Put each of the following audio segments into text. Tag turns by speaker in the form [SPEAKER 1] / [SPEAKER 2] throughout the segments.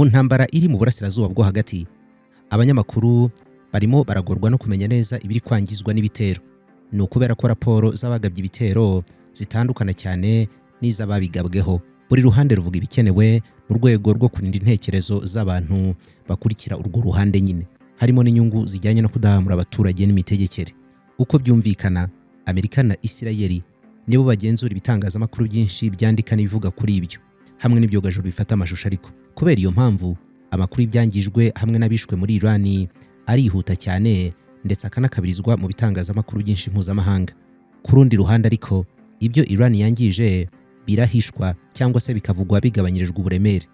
[SPEAKER 1] Mu ntambara iri mu burasirazuba bwo hagati, abanyamakuru barimo baragorwa no kumenya neza ibiri kwangizwa n'ibitero. Ni ukubera ko raporo z'abagabye ibitero zitandukana cyane n'iz'ababigabweho. Buri ruhande ruvuga ibikenewe mu rwego rwo kurinda intekerezo z'abantu bakurikira urwo ruhande nyine, harimo n'inyungu zijyanye no kudahamura abaturage n'imitegekere. Uko byumvikana, Amerika na Isirayeli nibo bagenzura ibitangazamakuru byinshi byandika n'ibivuga kuri ibyo, hamwe n'ibyogajuru bifata amashusho. Ariko kubera iyo mpamvu, amakuru y'ibyangijwe hamwe n'abishwe muri Irani arihuta cyane ndetse akanakabirizwa mu bitangazamakuru byinshi mpuzamahanga. Ku rundi ruhande ariko, ibyo Irani yangije birahishwa cyangwa se bikavugwa bigabanyirijwe uburemere.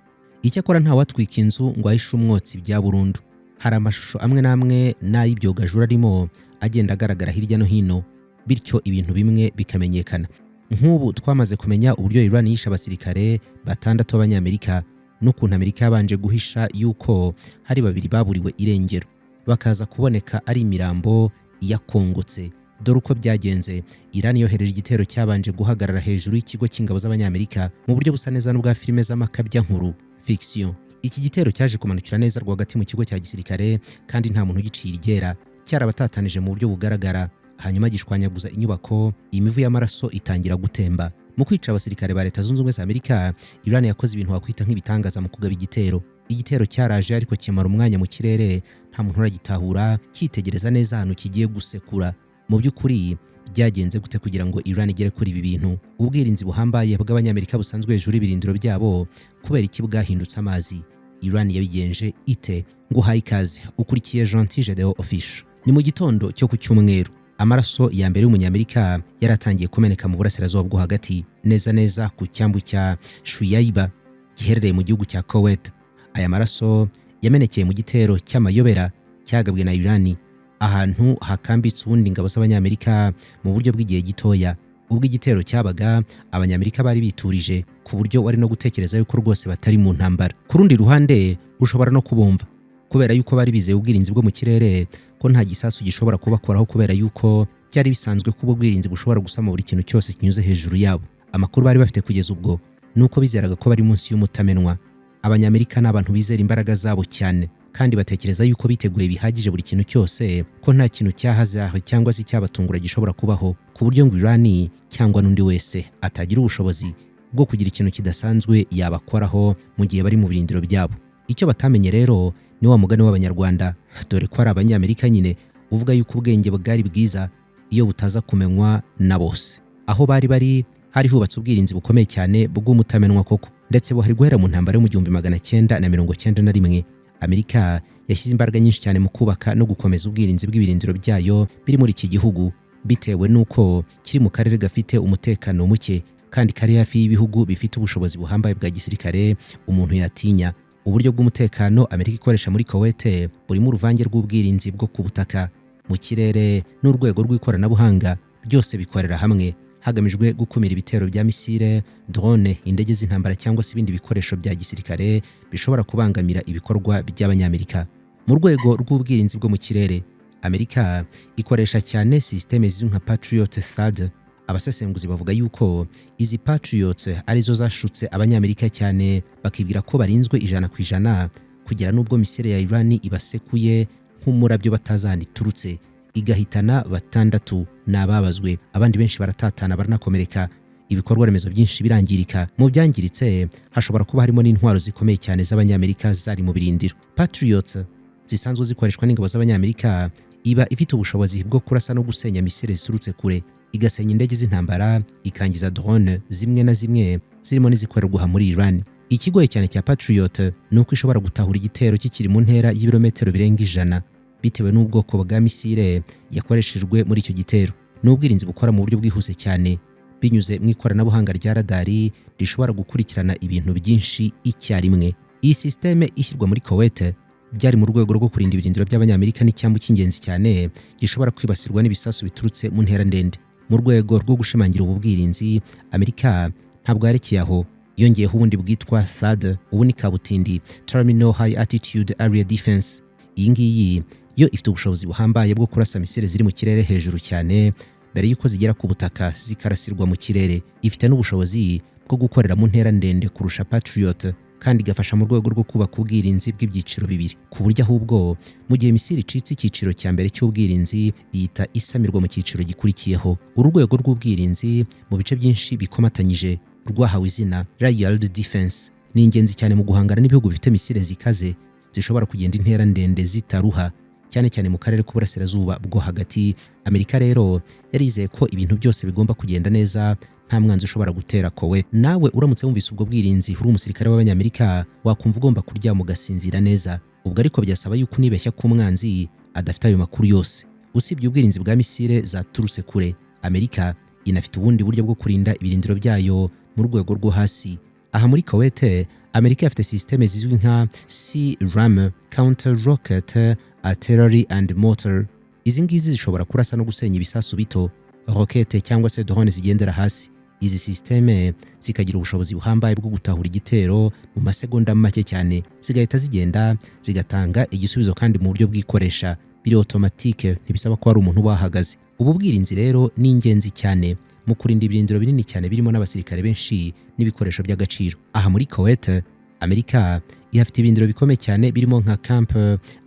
[SPEAKER 1] Icyakora nta watwika inzu ngo ahishe umwotsi bya burundu. Hari amashusho amwe n'amwe n'ay'ibyogajuru arimo agenda agaragara hirya no hino, bityo ibintu bimwe bikamenyekana. Nk'ubu twamaze kumenya uburyo Irani yishe abasirikare 6 b'Abanyamerika, n'ukuntu Amerika yabanje guhisha yuko hari 2 baburiwe irengero, bakaza kuboneka ari imirambo yakongotse. Dore uko byagenze. Irani yohereje igitero cyabanje guhagarara hejuru y'ikigo cy'ingabo z'Abanyamerika mu buryo busa neza n'ubwa filime z'amakabya nkuru fiction. Iki gitero cyaje kumanukira neza rwagati mu kigo cya gisirikare kandi nta muntu ugiciye iryera, cyarabatatanije mu buryo bugaragara. Hanyuma gishwanyaguza inyubako, imivu y'amaraso itangira gutemba. Mu kwica abasirikare ba Leta Zunze Ubumwe za Amerika, Irani yakoze ibintu wakwita nk'ibitangaza mu kugaba igitero. Igitero cyaraje ariko kimara umwanya mu kirere, nta muntu uragitahura, cyitegereza neza ahantu kigiye gusekura. Mu by'ukuri byagenze gute kugira ngo Irani igere kuri ibi bintu? Ubwirinzi buhambaye bw'Abanyamerika busanzwe hejuru y'ibirindiro byabo, kubera iki bwahindutse amazi? Irani yabigenje ite? Ngo hayi ikaze ukurikiye Gentil Gedeon Official. Ni mu gitondo cyo ku cyumweru, amaraso ya mbere y'umunyamerika yaratangiye kumeneka mu burasirazuba bwo hagati, neza ku cyambu cya Shuyaiba giherereye mu gihugu cya Kuwait. Aya maraso yamenekeye mu gitero cy'amayobera cyagabwe na Irani, ahantu hakambitse ubundi ingabo z'Abanyamerika mu buryo bw'igihe gitoya. Ubwo igitero cyabaga, Abanyamerika bari biturije ku buryo wari no gutekereza yuko rwose batari mu ntambara. Ku rundi ruhande ushobora no kubumva, kubera yuko bari bizeye ubwirinzi bwo mu kirere ko nta gisasu gishobora kubakoraho, kubera yuko byari bisanzwe ko ubwirinzi bushobora gusama buri kintu cyose kinyuze hejuru yabo. Amakuru bari bafite kugeza ubwo nuko bizeraga ko bari munsi y'umutamenwa. Abanyamerika n'abantu bizera imbaraga zabo cyane, kandi batekereza yuko biteguye bihagije buri kintu cyose, ko nta kintu cyahazaho cyangwa se cyabatungura gishobora kubaho, ku buryo ngo Irani cyangwa n'undi wese atagira ubushobozi bwo kugira ikintu kidasanzwe yabakoraho mu gihe bari mu birindiro byabo. Icyo batamenye rero ni wa mugani w'Abanyarwanda, dore ko ari Abanyamerika nyine, uvuga yuko ubwenge bwari bwiza iyo butaza kumenywa na bose. Aho bari hari hubatse ubwirinzi bukomeye cyane bw'umutamenwa koko, ndetse bo hari guhera mu ntambara yo mu 1991. Amerika yashyize imbaraga nyinshi cyane mu kubaka no gukomeza ubwirinzi bw'ibirindiro byayo biri muri iki gihugu, bitewe nuko kiri mu karere gafite umutekano muke kandi kari hafi y'ibihugu bifite ubushobozi buhambaye bwa gisirikare umuntu yatinya. Uburyo bw'umutekano Amerika ikoresha muri Kuwait burimo uruvange rw'ubwirinzi bwo ku butaka, mu kirere n'urwego rw'ikoranabuhanga, byose bikorera hamwe hagamijwe gukumira ibitero bya misile, drone, indege z'intambara cyangwa se ibindi bikoresho bya gisirikare bishobora kubangamira ibikorwa by'Abanyamerika. Mu rwego rw'ubwirinzi bwo mu kirere, Amerika ikoresha cyane systeme zizwi nka Patriot THAAD. Abasesenguzi bavuga yuko izi Patriot arizo zashutse Abanyamerika cyane, bakibwira ko barinzwe 100% kugera nubwo misile ya Irani ibasekuye nk'umurabyo batazana iturutse, igahitana 6 n'ababazwe, abandi benshi baratatana baranakomereka, ibikorwa remezo byinshi birangirika. Mu byangiritse hashobora kuba harimo n'intwaro zikomeye cyane z'Abanyamerika zari mu birindiro. Patriot zisanzwe zikoreshwa n'ingabo z'Abanyamerika, iba ifite ubushobozi bwo kurasa no gusenya misile ziturutse kure, igasenya indege z'intambara, ikangiza drone zimwe na zimwe zirimo n'izikorerwa muri Iran. Ikigoye cyane cya Patriot nuko ishobora gutahura igitero kikiri mu ntera y'ibirometero birenga 100, bitewe n'ubwoko bwa misile yakoreshejwe muri icyo gitero. N'ubwirinzi bukora mu buryo bwihuse cyane, binyuze mu ikoranabuhanga rya radari rishobora gukurikirana ibintu byinshi icyarimwe. Iyi systeme ishyirwa muri Kuwait byari mu rwego rwo kurinda ibirindiro by'Abanyamerika n'icyambu cy'ingenzi cyane gishobora kwibasirwa n'ibisasu biturutse mu ntera ndende. Mu rwego rwo gushimangira ubu bwirinzi, Amerika ntabwo yarekeye aho, yongeyeho ubundi bwitwa THAAD, ubu ni kabutindi Terminal High Altitude Area Defense. Iyi ngiyi yo ifite ubushobozi buhambaye bwo kurasa misile ziri mu kirere hejuru cyane mbere yuko zigera ku butaka zikarasirwa mu kirere. Ifite n'ubushobozi bwo gukorera mu ntera ndende kurusha Patriot, kandi igafasha mu rwego rwo kubaka ubwirinzi bw'ibyiciro bibiri, ku buryo ahubwo mu gihe misile icitse icyiciro cya mbere cy'ubwirinzi ihita isamirwa mu cyiciro gikurikiyeho. Uru rwego rw'ubwirinzi mu bice byinshi bikomatanyije rwahawe izina Layered Defense. Ni ingenzi cyane mu guhangana n'ibihugu bifite misile zikaze zishobora kugenda intera ndende zitaruha, cyane cyane mu karere k'uburasirazuba bwo hagati. Amerika rero yarizeye ko ibintu byose bigomba kugenda neza, nta mwanzi ushobora gutera Kuwait. Nawe uramutse wumvise ubwo bwirinzi uri umusirikare w'Abanyamerika wakumva ugomba kuryama ugasinzira neza. Ubwo ariko byasaba yuko unibeshya ko umwanzi adafite ayo makuru yose. Usibye ubwirinzi bwa misile zaturutse kure, Amerika inafite ubundi buryo bwo kurinda ibirindiro byayo mu rwego rwo hasi. Aha muri Kuwait, Amerika yafite systeme zizwi nka C-RAM, Counter Rocket Artillery and Mortar. Izi ngizi zishobora kurasa no gusenya ibisasu bito, rokete cyangwa se drone zigendera hasi. Izi systeme zikagira ubushobozi buhambaye bwo gutahura igitero mu masegonda make cyane, zigahita zigenda zigatanga igisubizo kandi mu buryo bw'ikoresha biri automatique, ntibisaba ko hari umuntu bahagaze. Ubu bwirinzi rero ni ingenzi cyane mu kurinda ibirindiro binini cyane birimo n'abasirikare benshi n'ibikoresho by'agaciro. Aha muri Kuwait, Amerika ihafite ibirindiro bikomeye cyane birimo nka Camp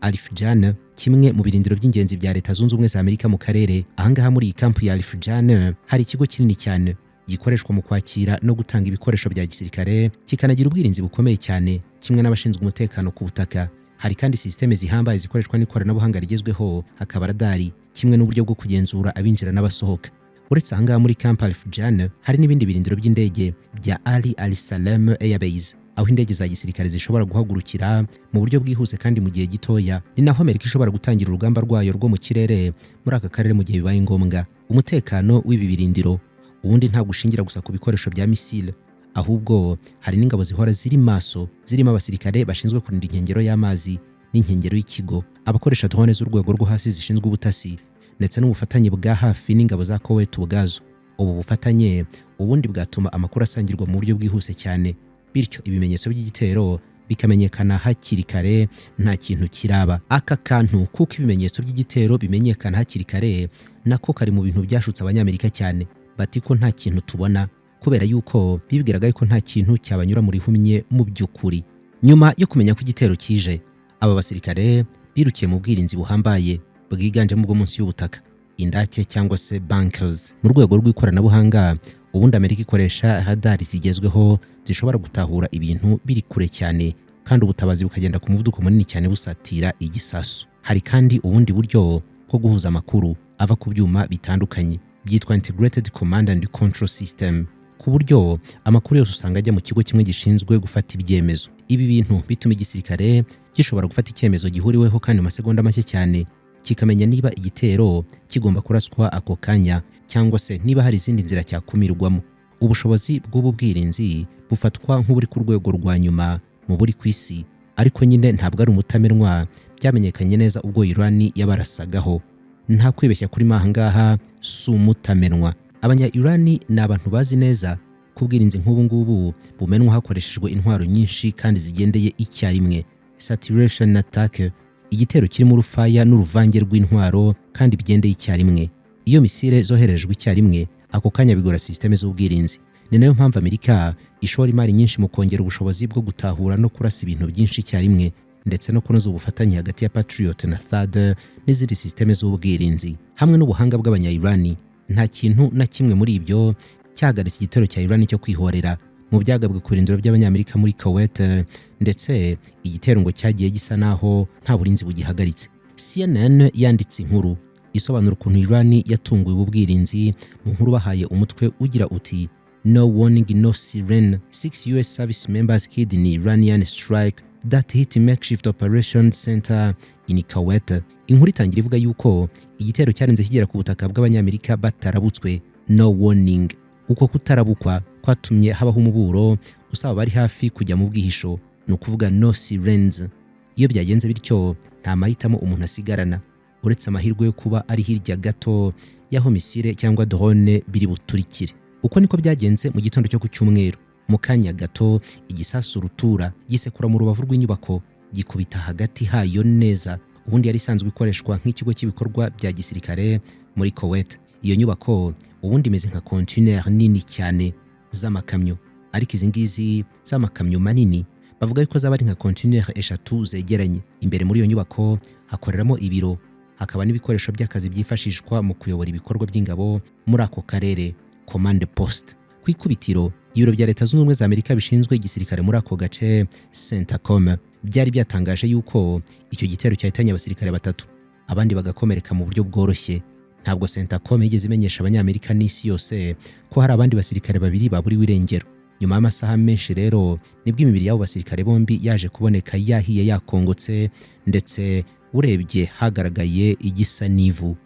[SPEAKER 1] Al-Fujain, kimwe mu birindiro by'ingenzi bya Leta Zunze Ubumwe za Amerika mu karere. Ahangaha muri iyi camp ya Al-Fujain hari ikigo kinini cyane gikoreshwa mu kwakira no gutanga ibikoresho bya gisirikare, kikanagira ubwirinzi bukomeye cyane kimwe n'abashinzwe umutekano ku butaka. Hari kandi systeme zihambaye zikoreshwa n'ikoranabuhanga rigezweho, hakaba radari, kimwe n'uburyo bwo kugenzura abinjira n'abasohoka. Uretse ahangaha muri Camp Al-Fujain hari n'ibindi birindiro by'indege bya Ali Al-Salem Air Base, aho indege za gisirikare zishobora guhagurukira mu buryo bwihuse kandi mu gihe gitoya. Ni naho Amerika ishobora gutangira urugamba rwayo rwo mu kirere muri aka karere mu gihe bibaye ngombwa. Umutekano w'ibi birindiro ubundi ntabwo ushingira gusa ku bikoresho bya misile, ahubwo hari n'ingabo zihora ziri maso, zirimo abasirikare bashinzwe kurinda inkengero y'amazi n'inkengero y'ikigo, abakoresha drone z'urwego rwo hasi zishinzwe ubutasi, ndetse n'ubufatanye bwa hafi n'ingabo za Kuwait ubwazo. Ubu bufatanye ubundi bwatuma amakuru asangirwa mu buryo bwihuse cyane, bityo ibimenyetso by'igitero bikamenyekana hakiri kare nta kintu kiraba. Aka kantu kuko ibimenyetso by'igitero bimenyekana hakiri kare nako kari mu bintu byashutse Abanyamerika cyane, bati ko nta kintu tubona, kubera yuko bibwiraga ko nta kintu cyabanyura muri humye mu by'ukuri. Nyuma yo kumenya ko igitero kije, aba basirikare birukiye mu bwirinzi buhambaye bwiganjemo bwo munsi y'ubutaka, indake cyangwa se bunkers. Mu rwego rw'ikoranabuhanga ubundi Amerika ikoresha radari zigezweho zishobora gutahura ibintu biri kure cyane, kandi ubutabazi bukagenda ku muvuduko munini cyane busatira igisasu. Hari kandi ubundi buryo bwo guhuza amakuru ava ku byuma bitandukanye byitwa Integrated Command and Control System, ku buryo amakuru yose usanga ajya mu kigo kimwe gishinzwe gufata ibyemezo. Ibi bintu bituma igisirikare gishobora gufata icyemezo gihuriweho kandi mu masegonda make cyane, kikamenya niba igitero kigomba kuraswa ako kanya cyangwa se niba hari izindi nzira cyakumirwamo. Ubushobozi bw'ubu bwirinzi bufatwa nk'uburi ku rwego rwa nyuma mu buri ku isi, ariko nyine ntabwo ari umutamenwa. Byamenyekanye neza ubwo Iran yabarasagaho. Nta kwibeshya kuri mahangaha si umutamenwa. Abanya-Iran ni abantu bazi neza ko ubwirinzi nk'ubu ngubu bumenwa hakoreshejwe intwaro nyinshi kandi zigendeye icyarimwe, saturation attack, igitero kirimo urufaya n'uruvange rw'intwaro kandi bigendeye icyarimwe. Iyo misile zoherejwe icyarimwe, ako kanya bigora systeme z'ubwirinzi. Ni nayo mpamvu Amerika ishora imari nyinshi mu kongera ubushobozi bwo gutahura no kurasa ibintu byinshi icyarimwe, ndetse no kunoza ubufatanye hagati ya Patriot na THAAD n'izindi systeme z'ubwirinzi. Hamwe n'ubuhanga bw'abanya-Iran, nta kintu na kimwe muri ibyo cyahagaritse igitero cya Iran cyo kwihorera mu byagabwe ku birindiro by'Abanyamerika muri Kuwait, ndetse igitero ngo cyagiye gisa naho nta burinzi bugihagaritse. CNN yanditse inkuru isobanura ukuntu Iran yatunguye ubu bwirinzi mu nkuru bahaye umutwe ugira uti No warning, no siren. 6 US service members killed in Iranian strike that hit makeshift operation center in Kuwait. Inkuru itangira ivuga yuko igitero cyarenze kigera ku butaka bw'Abanyamerika batarabutswe. No warning. Uko kutarabukwa kwatumye habaho umuburo usaba bari hafi kujya mu bwihisho, no kuvuga no sirens. Iyo byagenze bityo nta mahitamo umuntu asigarana uretse amahirwe yo kuba ari hirya gato yaho misile cyangwa drone biri buturikire. Uko niko byagenze mu gitondo cyo ku Cyumweru. Mu kanya gato igisasu rutura gisekura mu rubavu rw'inyubako gikubita hagati hayo neza. Ubundi yari isanzwe ikoreshwa nk'ikigo cy'ibikorwa bya gisirikare muri Kuwait. Iyo nyubako ubundi imeze nka container nini cyane z'amakamyo, ariko izi ngizi z'amakamyo manini bavuga yuko zaba ari nka container eshatu zegeranye. Imbere muri iyo nyubako hakoreramo ibiro, hakaba n'ibikoresho by'akazi byifashishwa mu kuyobora ibikorwa by'ingabo muri ako karere, command post. Ku ikubitiro, ibiro bya Leta Zunze Ubumwe za Amerika bishinzwe igisirikare muri ako gace CENTCOM byari byatangaje yuko icyo gitero cyahitanye abasirikare batatu, abandi bagakomereka mu buryo bworoshye. Ntabwo CENTCOM yigeze imenyesha abanyamerika n'isi yose ko hari abandi basirikare babiri baburiwe irengero. Nyuma y'amasaha menshi rero nibwo imibiri y'abo basirikare bombi yaje kuboneka yahiye yakongotse, ndetse urebye hagaragaye igisa n'ivu.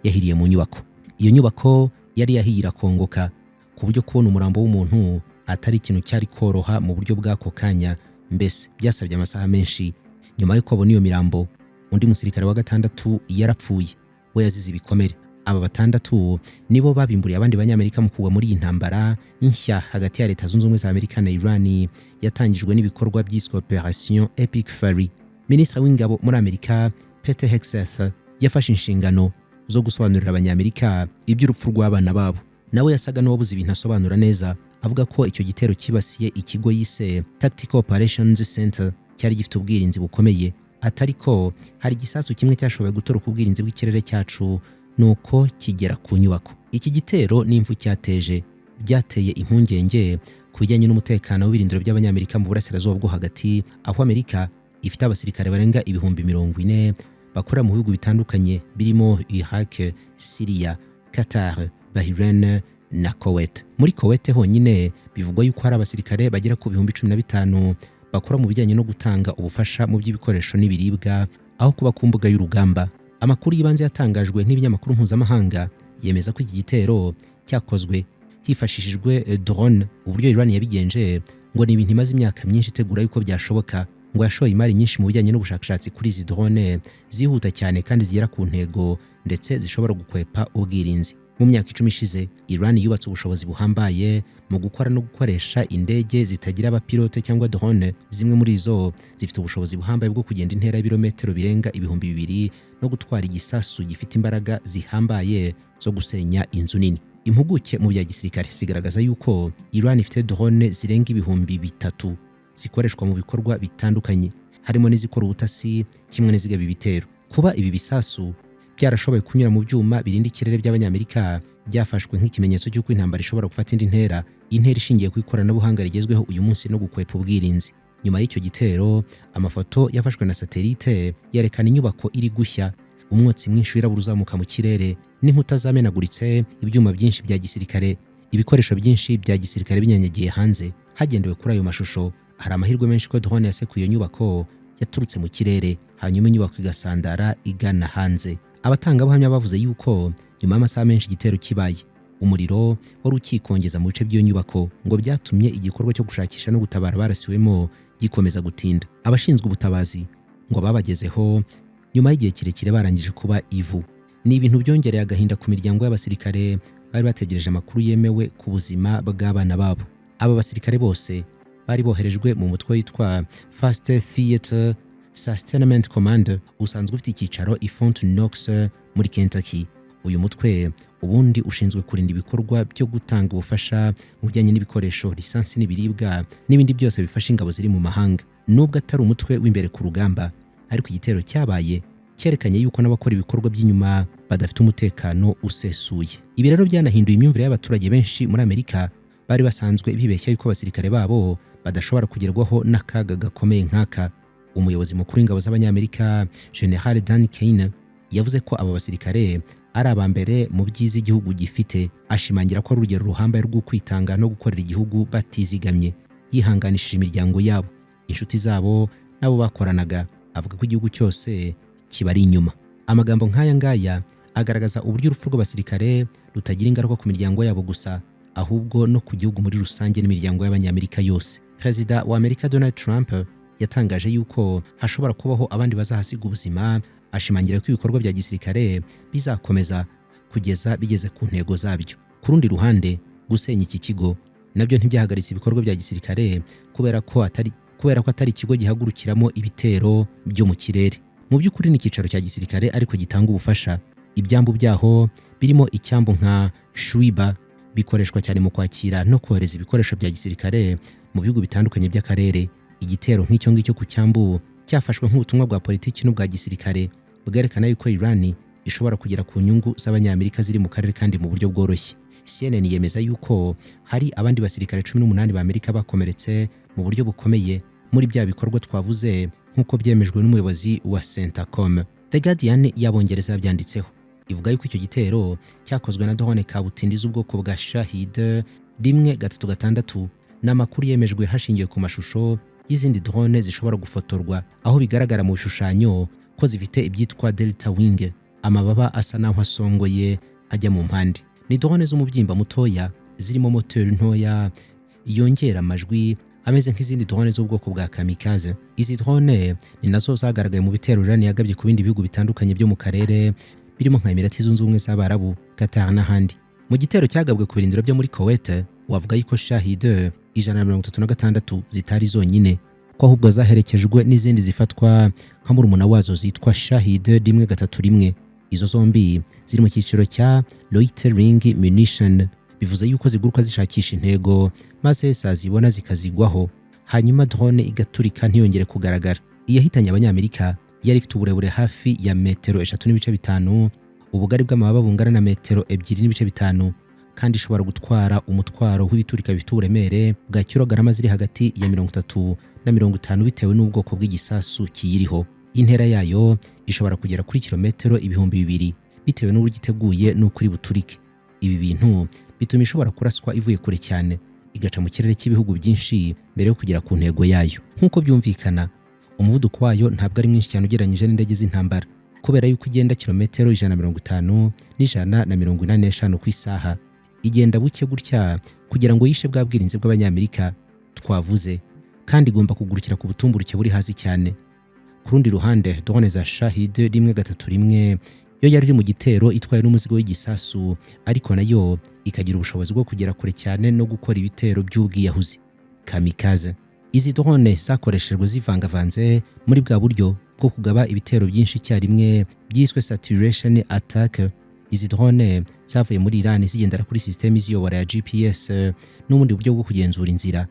[SPEAKER 1] Yahiriye mu nyubako. Iyo nyubako yari yahiye irakongoka ku buryo kubona umurambo w'umuntu atari ikintu cyari koroha mu buryo bw'ako kanya, mbese byasabye amasaha menshi. Nyuma y'uko abona iyo mirambo, undi musirikare wa gatandatu yarapfuye, we yazize ibikomere. Aba batandatu nibo babimburiye abandi banyamerika mu kugwa muri iyi ntambara nshya hagati ya Leta Zunze Ubumwe za Amerika na Iran yatangijwe n'ibikorwa byiswe Operation Epic Fury. Minisitiri w'ingabo muri Amerika Pete Hegseth yafashe inshingano zo gusobanurira abanyamerika iby'urupfu rw'abana babo. Nawe yasaga n'uwabuze ibintu asobanura neza, avuga ko icyo gitero kibasiye ikigo yise Tactical Operations Center cyari gifite ubwirinzi bukomeye, atari ko hari igisasu kimwe cyashoboye gutoroka ubwirinzi bw'ikirere cyacu nuko kigera ku nyubako. Iki gitero n'imfu cyateje byateye impungenge ku bijyanye n'umutekano w'ibirindiro by'abanyamerika mu burasirazuba bwo hagati, aho Amerika ifite abasirikare barenga 40,000 bakora mu bihugu bitandukanye birimo Iraq, Syria, Qatar, Bahrain na Kuwait. Muri Kuwait honyine bivugwa yuko hari abasirikare bagera ku 15,000 bakora mu bijyanye no gutanga ubufasha mu by'ibikoresho n'ibiribwa aho kuba ku mbuga y'urugamba. Amakuru y'ibanze yatangajwe n'ibinyamakuru mpuzamahanga yemeza ko iki gitero cyakozwe hifashishijwe drone. Uburyo Iran yabigenje ngo ni ibintu imaze imyaka myinshi itegura yuko byashoboka, ngo yashoye imari nyinshi mu bijyanye n'ubushakashatsi kuri izi drone zihuta cyane kandi zigera ku ntego, ndetse zishobora gukwepa ubwirinzi. Mu myaka 10 ishize, Iran yubatse ubushobozi buhambaye mu gukora no gukoresha indege zitagira abapilote cyangwa drone. Zimwe muri zo zifite ubushobozi buhambaye bwo kugenda intera y'ibirometero birenga 2,000 no gutwara igisasu gifite imbaraga zihambaye zo gusenya inzu nini. Impuguke mu bya gisirikare zigaragaza yuko Iran ifite drone zirenga 3,000 zikoreshwa mu bikorwa bitandukanye, harimo n'izikora ubutasi kimwe n'izigaba ibitero. Kuba ibi bisasu byarashoboye kunyura mu byuma birinda ikirere by'abanyamerika byafashwe nk'ikimenyetso cy'uko intambara ishobora gufata indi ntera ishingiye ku ikoranabuhanga rigezweho uyu munsi no gukwepa ubwirinzi. Nyuma y'icyo gitero, amafoto yafashwe na satelite yerekana inyubako iri gushya, umwotsi mwinshi wirabura uzamuka mu kirere, n'inkuta zamenaguritse, ibyuma byinshi bya gisirikare, ibikoresho byinshi bya gisirikare binyanyagiye hanze. Hagendewe kuri ayo mashusho, hari amahirwe menshi ko drone yasekuye iyo nyubako yaturutse mu kirere, hanyuma inyubako igasandara igana hanze. Abatangabuhamya bavuze yuko nyuma y'amasaha menshi igitero kibaye, umuriro wari ukikongeza mu bice by'iyo nyubako, ngo byatumye igikorwa cyo gushakisha no gutabara barasiwemo gikomeza gutinda. Abashinzwe ubutabazi ngo babagezeho nyuma y'igihe kirekire barangije kuba ivu. Ni ibintu byongereye agahinda ku miryango y'abasirikare bari bategereje amakuru yemewe ku buzima bw'abana babo. Aba basirikare bose bari boherejwe mu mutwe witwa First Theater Sustainment Command, usanzwe ufite icyicaro i Fort Knox muri Kentucky. Uyu mutwe ubundi ushinzwe kurinda ibikorwa byo gutanga ubufasha mu bijyanye n'ibikoresho, lisansi n'ibiribwa n'ibindi byose bifasha ingabo ziri mu mahanga. Nubwo atari umutwe w'imbere ku rugamba, ariko igitero cyabaye cyerekanye yuko n'abakora ibikorwa by'inyuma badafite umutekano usesuye. Ibi rero byanahinduye imyumvire y'abaturage benshi muri Amerika bari basanzwe bibeshya yuko abasirikare babo badashobora kugerwaho n'akaga gakomeye nk'aka. Umuyobozi mukuru w'ingabo z'abanyamerika General Dan Kane yavuze ko aba basirikare ari abambere mu byiza igihugu gifite, ashimangira ko ari urugero ruhambaye rwo kwitanga no gukorera igihugu batizigamye, yihanganishije imiryango yabo, inshuti zabo nabo bakoranaga. Avuga ko igihugu cyose kibari inyuma. Amagambo nk'aya ngaya agaragaza uburyo urupfu rw'abasirikare rutagira ingaruka ku miryango yabo gusa, ahubwo no ku gihugu muri rusange n'imiryango y'abanyamerika yose. Perezida wa Amerika Donald Trump yatangaje yuko hashobora kubaho abandi bazahasiga ubuzima, ashimangira ko ibikorwa bya gisirikare bizakomeza kugeza bigeze ku ntego zabyo. Ku rundi ruhande, gusenya iki kigo nabyo ntibyahagaritse ibikorwa bya gisirikare kubera ko atari ikigo gihagurukiramo ibitero byo mu kirere. Mu by'ukuri ni icyicaro cya gisirikare ariko gitanga ubufasha. Ibyambu byaho birimo icyambu nka Shuiba bikoreshwa cyane mu kwakira no kohereza ibikoresho bya gisirikare mu bihugu bitandukanye by'akarere. igitero nk'icyo ngicyo ku cyambu cyafashwe nk'ubutumwa bwa politiki n'ubwa gisirikare bwerekana yuko Iran ishobora kugera ku nyungu z'abanyamerika ziri mu karere kandi mu buryo bworoshye. CNN yemeza yuko hari abandi basirikare 18 ba Amerika bakomeretse mu buryo bukomeye muri bya bikorwa twavuze nk'uko byemejwe n'umuyobozi wa CENTCOM. The Guardian y'Abongereza yabyanditseho ivuga yuko icyo gitero cyakozwe na drone kabutindi z'ubwoko bwa Shahid 136 n'amakuru yemejwe hashingiwe ku mashusho y'izindi drone zishobora gufotorwa aho bigaragara mu bishushanyo ko zifite ibyitwa Delta Wing, amababa asa naho asongoye ajya mu mpande. Ni drone z'umubyimba mutoya zirimo moteur ntoya yongera amajwi ameze nk'izindi drone z'ubwoko bwa kamikaze. Izi drone ni nazo zagaragaye mu bitero Iran yagabye ku bindi bihugu bitandukanye byo mu karere birimo nka Emirati Zunze Ubumwe z'Abarabu, Qatar n'ahandi. Mu gitero cyagabwe ku birindiro byo muri Kuwait wavuga yuko Shahid 136 zitari zonyine ko ahubwo zaherekejwe n'izindi zifatwa nka murumuna wazo zitwa Shahid 131. Izo zombi ziri mu cyiciro cya loitering munition, bivuze yuko ziguruka zishakisha intego maze zazibona zikazigwaho hanyuma drone igaturika ntiyongere kugaragara. Iyahitanye abanyamerika yari ifite uburebure hafi ya metero 3.5, ubugari bw'amababa bungana na metero 2.5 kandi ishobora gutwara umutwaro w'ibiturika bifite uburemere bwa kilograma ziri hagati ya 30 na 50 bitewe n'ubwoko bw'igisasu kiyiriho. Intera yayo ishobora kugera kuri kilometero 2000 bitewe n'uburyo iteguye n'ukuri buturike. Ibi bintu bituma ishobora kuraswa ivuye kure cyane igaca mu kirere cy'ibihugu byinshi mbere yo kugera ku ntego yayo. Nk'uko byumvikana, umuvuduko wayo ntabwo ari mwinshi cyane ugereranyije n'indege z'intambara kubera yuko igenda kilometero 150 n'145 ku isaha. Igenda buke gutya kugira ngo yishe bwa bwirinzi bw'abanyamerika twavuze, kandi igomba kugurukira ku butumburuke buri hasi cyane. Ku rundi ruhande, drone za Shahid 131 yo yari iri mu gitero itwaye n'umuzigo w'igisasu, ariko nayo ikagira ubushobozi bwo kugera kure cyane no gukora ibitero by'ubwiyahuzi kamikaze. Izi drone zakoreshejwe zivangavanze muri bwa buryo bwo kugaba ibitero byinshi icyarimwe byiswe saturation attack. Izi drone zavuye muri Iran zigendera kuri system iziyobora ya GPS n'ubundi buryo bwo kugenzura inzira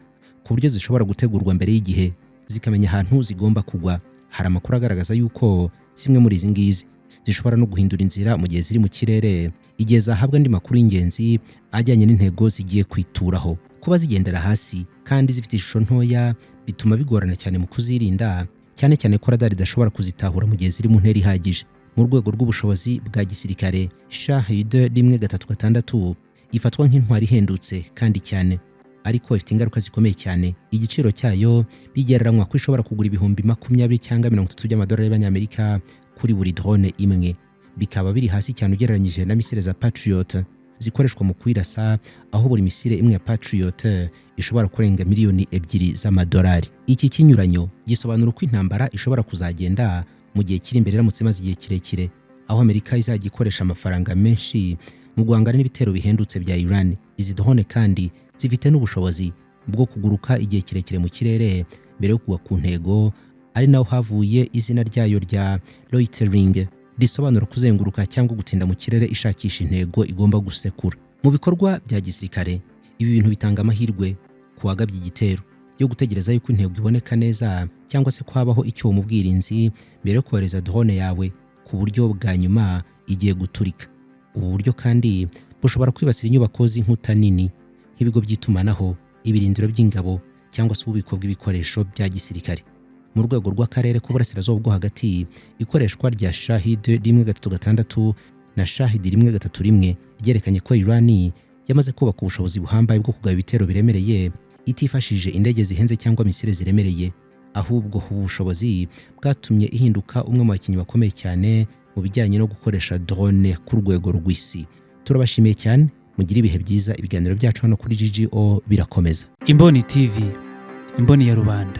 [SPEAKER 1] ku buryo zishobora gutegurwa mbere y'igihe zikamenya ahantu zigomba kugwa. Hari amakuru agaragaza yuko zimwe muri izi ngizi zishobora no guhindura inzira mu gihe ziri mu kirere igihe zahabwa andi makuru y'ingenzi ajyanye n'intego zigiye kwituraho. Kuba zigendera hasi kandi zifite ishusho ntoya bituma bigorana cyane mu kuzirinda, cyane cyane ko radar idashobora kuzitahura mu gihe ziri mu ntera ihagije. Mu rwego rw'ubushobozi bwa gisirikare, Shahid 136 ifatwa nk'intwari ihendutse kandi cyane, ariko ifite ingaruka zikomeye cyane. Igiciro cyayo bigereranywa ko ishobora kugura ibihumbi 20 cyangwa 30 by'amadolari y'Abanyamerika kuri buri drone imwe. Bikaba biri hasi cyane ugereranyije na misile za Patriot zikoreshwa mu kwirasa, aho buri misile imwe ya Patriot ishobora kurenga miliyoni 2 z'amadolari. Iki kinyuranyo gisobanura uko intambara ishobora kuzagenda mu gihe kiri imbere iramutse maze igihe kirekire, aho Amerika izajya ikoresha amafaranga menshi mu guhangana n'ibitero bihendutse bya Iran. Izi drone kandi zifite n'ubushobozi bwo kuguruka igihe kirekire mu kirere mbere yo kugwa ku ntego, ari naho havuye izina ryayo rya loitering, risobanura kuzenguruka cyangwa gutinda mu kirere ishakisha intego igomba gusekura. Mu bikorwa bya gisirikare, ibi bintu bitanga amahirwe ku wagabye igitero yo gutegereza yuko intego iboneka neza cyangwa se kwabaho icyo mu bwirinzi mbere yo kohereza drone yawe ku buryo bwa nyuma igiye guturika. Ubu buryo kandi bushobora kwibasira inyubako z'inkuta nini nk'ibigo by'itumanaho, ibirindiro by'ingabo cyangwa se ububiko bw'ibikoresho bya gisirikare. Mu rwego rw'akarere k'uburasirazuba bwo hagati, ikoreshwa rya Shahid 136 na Shahid 131 ryerekanye ko Iran yamaze kubaka ubushobozi buhambaye bwo kugaba ibitero biremereye itifashije indege zihenze cyangwa misile ziremereye, ahubwo ubushobozi bwatumye ihinduka umwe mu bakinnyi bakomeye cyane mu bijyanye no gukoresha drone ku rwego rw'isi. Turabashimiye cyane, mugire ibihe byiza. Ibiganiro byacu hano kuri GGO birakomeza.
[SPEAKER 2] Imboni TV, imboni ya rubanda.